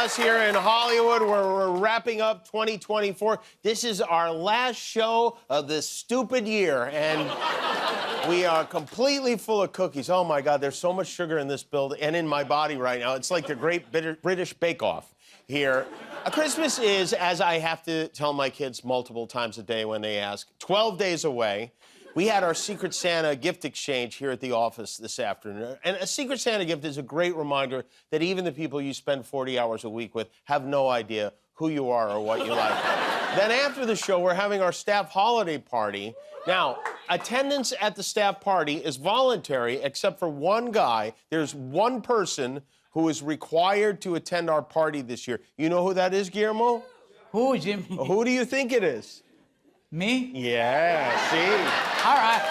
Xmas here in Hollywood, where we're wrapping up 2024. This is our last show of this stupid year, and we are completely full of cookies. Oh, my God, there's so much sugar in this building and in my body right now. It's like the Great British Bake-Off here. Christmas is, as I have to tell my kids multiple times a day when they ask, 12 days away. We had our Secret Santa gift exchange here at the office this afternoon. And a Secret Santa gift is a great reminder that even the people you spend 40 hours a week with have no idea who you are or what you like. Then after the show, we're having our staff holiday party. Now, attendance at the staff party is voluntary, except for one guy. There's one person who is required to attend our party this year. You know who that is, Guillermo? Who, Jimmy? Who do you think it is? Me? Yeah, see? All right.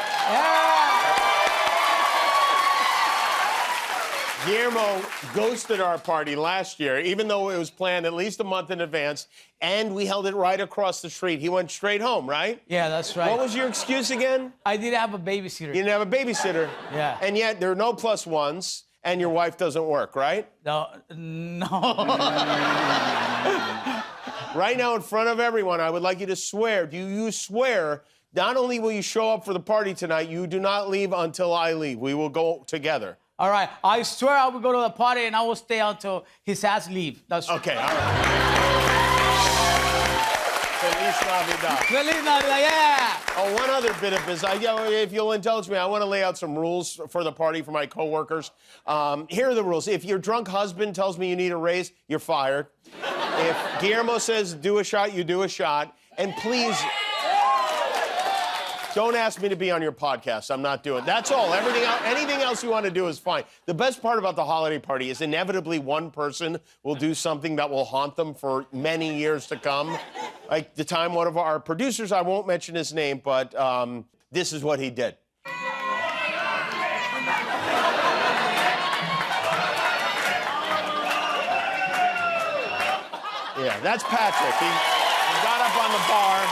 Yeah. Guillermo ghosted our party last year, even though it was planned at least a month in advance, and we held it right across the street. He went straight home, right? Yeah, that's right. What was your excuse again? I didn't have a babysitter. You didn't have a babysitter. Yeah. And yet there are no plus ones, and your wife doesn't work, right? No. Right now, in front of everyone, I would like you to swear. Do you swear not only will you show up for the party tonight, you do not leave until I leave. We will go together. All right. I swear I will go to the party and I will stay until his ass leave. That's okay. All right. Feliz Navidad. Feliz Navidad, yeah. Oh, one other bit of business. If you'll indulge me, I want to lay out some rules for the party for my coworkers. Here are the rules. If your drunk husband tells me you need a raise, you're fired. If Guillermo says do a shot, you do a shot. And please, don't ask me to be on your podcast. I'm not doing it. That's all. Anything else you want to do is fine. The best part about the holiday party is inevitably one person will do something that will haunt them for many years to come. Like the time one of our producers, I won't mention his name, but this is what he did. Yeah, that's Patrick. He got up on the bar,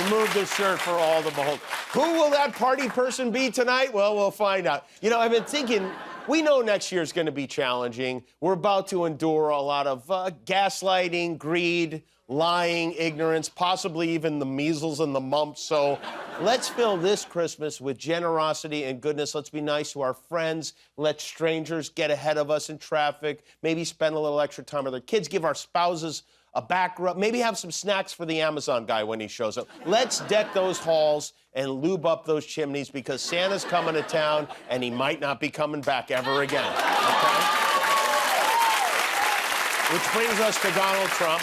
removed his shirt for all to behold. Who will that party person be tonight? Well, we'll find out. You know, I've been thinking, we know next year's going to be challenging. We're about to endure a lot of gaslighting, greed, lying, ignorance, possibly even the measles and the mumps. So let's fill this Christmas with generosity and goodness. Let's be nice to our friends. Let strangers get ahead of us in traffic. Maybe spend a little extra time with their kids. Give our spouses a back rub. Maybe have some snacks for the Amazon guy when he shows up. Let's deck those halls and lube up those chimneys because Santa's coming to town and he might not be coming back ever again. Okay? Which brings us to Donald Trump,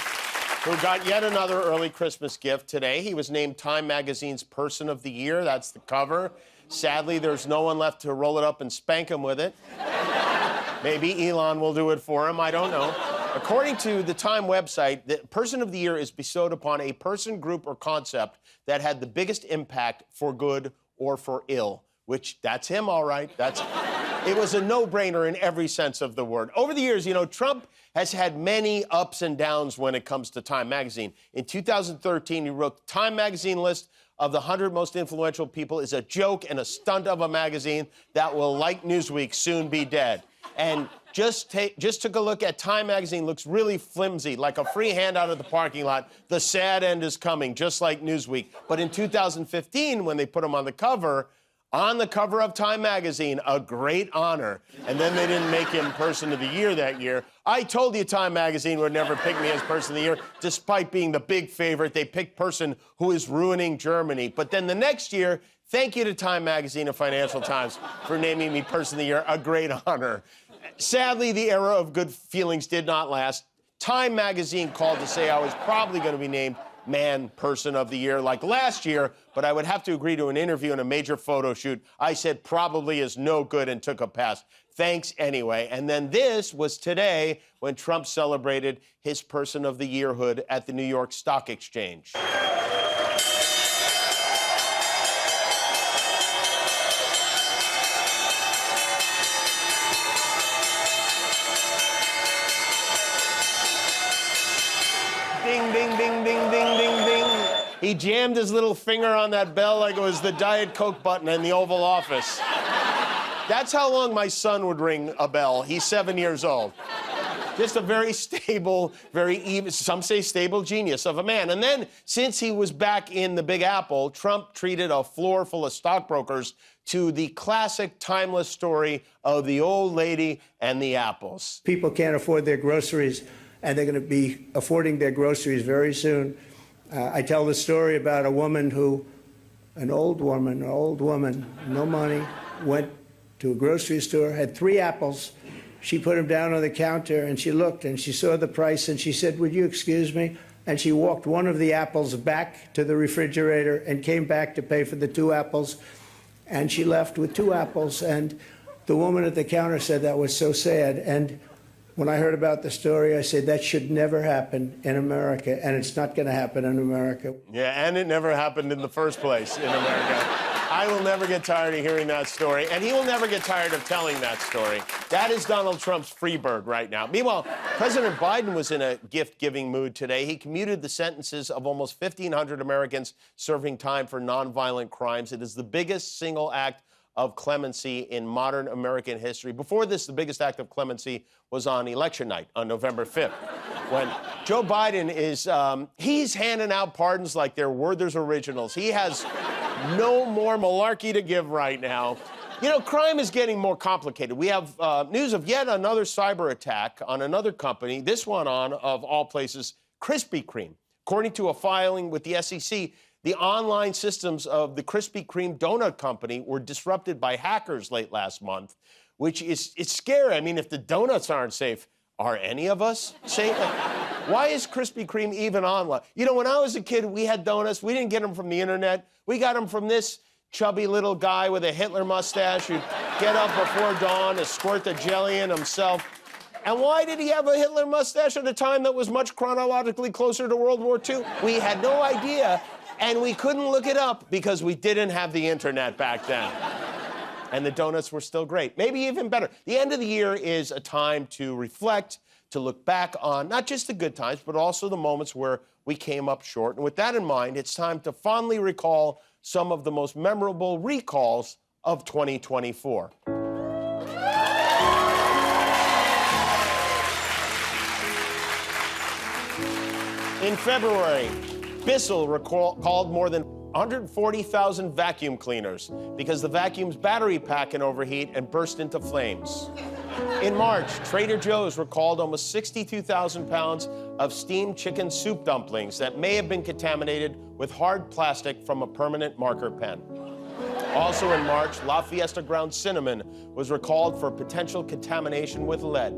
who got yet another early Christmas gift today. He was named Time Magazine's Person of the Year. That's the cover. Sadly, there's no one left to roll it up and spank him with it. Maybe Elon will do it for him. I don't know. According to the Time website, the Person of the Year is bestowed upon a person, group, or concept that had the biggest impact for good or for ill, which that's him, all right. It was a no-brainer in every sense of the word. Over the years, you know, Trump has had many ups and downs when it comes to Time Magazine. In 2013, he wrote the Time Magazine list of the 100 most influential people is a joke and a stunt of a magazine that will, like Newsweek, soon be dead. And just took a look at Time Magazine, looks really flimsy, like a free handout at the parking lot. The sad end is coming, just like Newsweek. But in 2015, when they put him on the cover of Time Magazine, a great honor. And then they didn't make him Person of the Year that year. I told you Time Magazine would never pick me as Person of the Year, despite being the big favorite. They picked person who is ruining Germany. But then the next year, thank you to Time Magazine and Financial Times for naming me Person of the Year, a great honor. Sadly, the era of good feelings did not last. Time Magazine called to say I was probably going to be named Person of the Year like last year, but I would have to agree to an interview and a major photo shoot. I said probably is no good and took a pass. Thanks anyway. And then this was today when Trump celebrated his Person of the Yearhood at the New York Stock Exchange. Ding, ding, ding, ding, ding, ding, ding. He jammed his little finger on that bell like it was the Diet Coke button in the Oval Office. That's how long my son would ring a bell. He's 7 years old. Just a very stable, very even, some say stable genius of a man. And then, since he was back in the Big Apple, Trump treated a floor full of stockbrokers to the classic, timeless story of the old lady and the apples. People can't afford their groceries, and they're going to be affording their groceries very soon. I tell the story about a woman who, an old woman, no money, went to a grocery store, had 3 apples. She put them down on the counter, and she looked, and she saw the price, and she said, "Would you excuse me?" And she walked one of the apples back to the refrigerator and came back to pay for the 2 apples. And she left with 2 apples. And the woman at the counter said that was so sad. And when I heard about the story, I said, that should never happen in America, and it's not going to happen in America. Yeah, and it never happened in the first place in America. I will never get tired of hearing that story, and he will never get tired of telling that story. That is Donald Trump's free bird right now. Meanwhile, President Biden was in a gift-giving mood today. He commuted the sentences of almost 1,500 Americans serving time for nonviolent crimes. It is the biggest single act of clemency in modern American history. Before this, the biggest act of clemency was on election night on November 5th, when Joe Biden is, he's handing out pardons like they're Werther's Originals. He has no more malarkey to give right now. You know, crime is getting more complicated. We have news of yet another cyber attack on another company, this one on, of all places, Krispy Kreme. According to a filing with the SEC, the online systems of the Krispy Kreme donut company were disrupted by hackers late last month, which is, it's scary. I mean, if the donuts aren't safe, are any of us safe? Like, why is Krispy Kreme even online? You know, when I was a kid, we had donuts. We didn't get them from the internet. We got them from this chubby little guy with a Hitler mustache who'd get up before dawn and squirt the jelly in himself. And why did he have a Hitler mustache at a time that was much chronologically closer to World War II? We had no idea. And we couldn't look it up because we didn't have the internet back then. And the donuts were still great, maybe even better. The end of the year is a time to reflect, to look back on not just the good times, but also the moments where we came up short. And with that in mind, it's time to fondly recall some of the most memorable recalls of 2024. In February, Bissell called more than 140,000 vacuum cleaners because the vacuum's battery pack can overheat and burst into flames. In March, Trader Joe's recalled almost 62,000 pounds of steamed chicken soup dumplings that may have been contaminated with hard plastic from a permanent marker pen. Also in March, La Fiesta ground cinnamon was recalled for potential contamination with lead.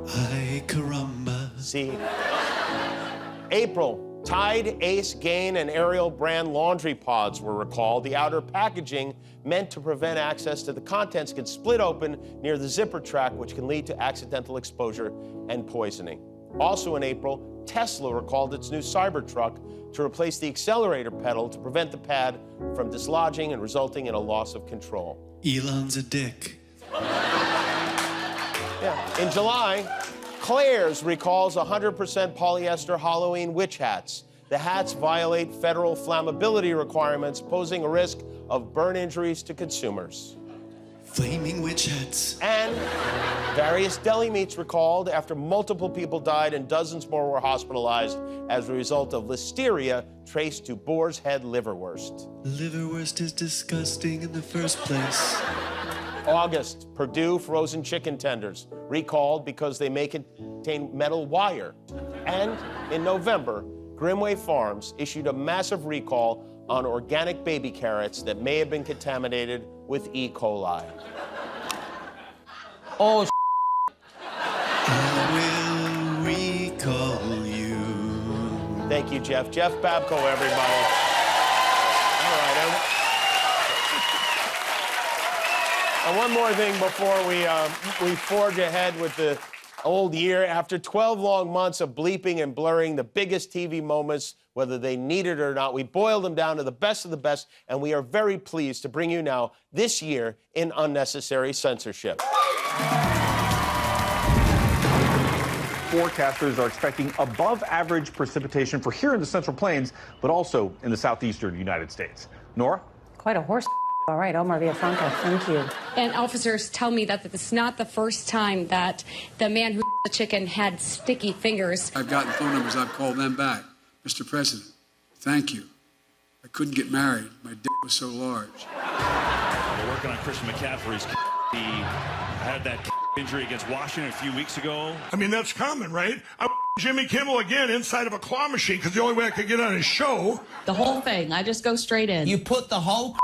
Ay, caramba. See? April, Tide, Ace, Gain, and Ariel brand laundry pods were recalled. The outer packaging, meant to prevent access to the contents, can split open near the zipper track, which can lead to accidental exposure and poisoning. Also in April, Tesla recalled its new Cybertruck to replace the accelerator pedal to prevent the pad from dislodging and resulting in a loss of control. Elon's a dick. Yeah. In July, Claire's recalls 100% polyester Halloween witch hats. The hats violate federal flammability requirements, posing a risk of burn injuries to consumers. Flaming witch hats. And various deli meats recalled after multiple people died and dozens more were hospitalized as a result of listeria traced to boar's head liverwurst. Liverwurst is disgusting in the first place. August, Purdue frozen chicken tenders recalled because they may contain metal wire. And in November, Grimway Farms issued a massive recall on organic baby carrots that may have been contaminated with E. coli. Oh, I will recall you. Thank you, Jeff. Jeff Babko, everybody. All right. And one more thing before we forge ahead with the old year. After 12 long months of bleeping and blurring the biggest TV moments, whether they need it or not, we boiled them down to the best of the best, and we are very pleased to bring you now this year in Unnecessary Censorship. Forecasters are expecting above-average precipitation for here in the Central Plains, but also in the southeastern United States. Nora? Quite a horse. All right, Omar Villafranca, thank you. And officers tell me that this is not the first time that the man who the chicken had sticky fingers. I've gotten phone numbers. I've called them back. Mr. President, thank you. I couldn't get married. My dick was so large. We're working on Christian McCaffrey's. He had that injury against Washington a few weeks ago. I mean, that's common, right? I Jimmy Kimmel again inside of a claw machine because the only way I could get on his show. The whole thing. I just go straight in. You put the whole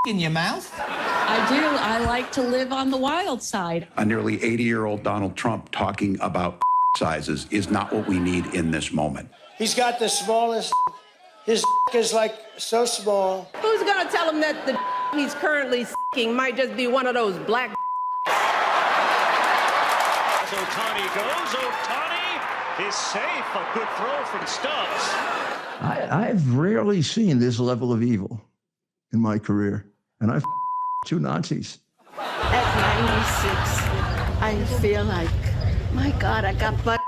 in your mouth? I do. I like to live on the wild side. A nearly 80-year-old Donald Trump talking about sizes is not what we need in this moment. He's got the smallest. His is like so small. Who's going to tell him that the he's currently might just be one of those black? As Ohtani goes, Ohtani is safe. A good throw from Stubbs. I've rarely seen this level of evil in my career, and I've two Nazis. At 96, I feel like, my God, I got butt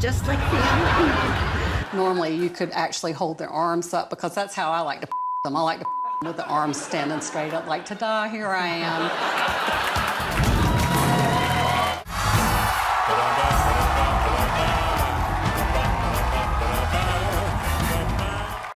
just like the other people. Normally, you could actually hold their arms up because that's how I like to them. I like to with the arms standing straight up, like, ta-da, here I am.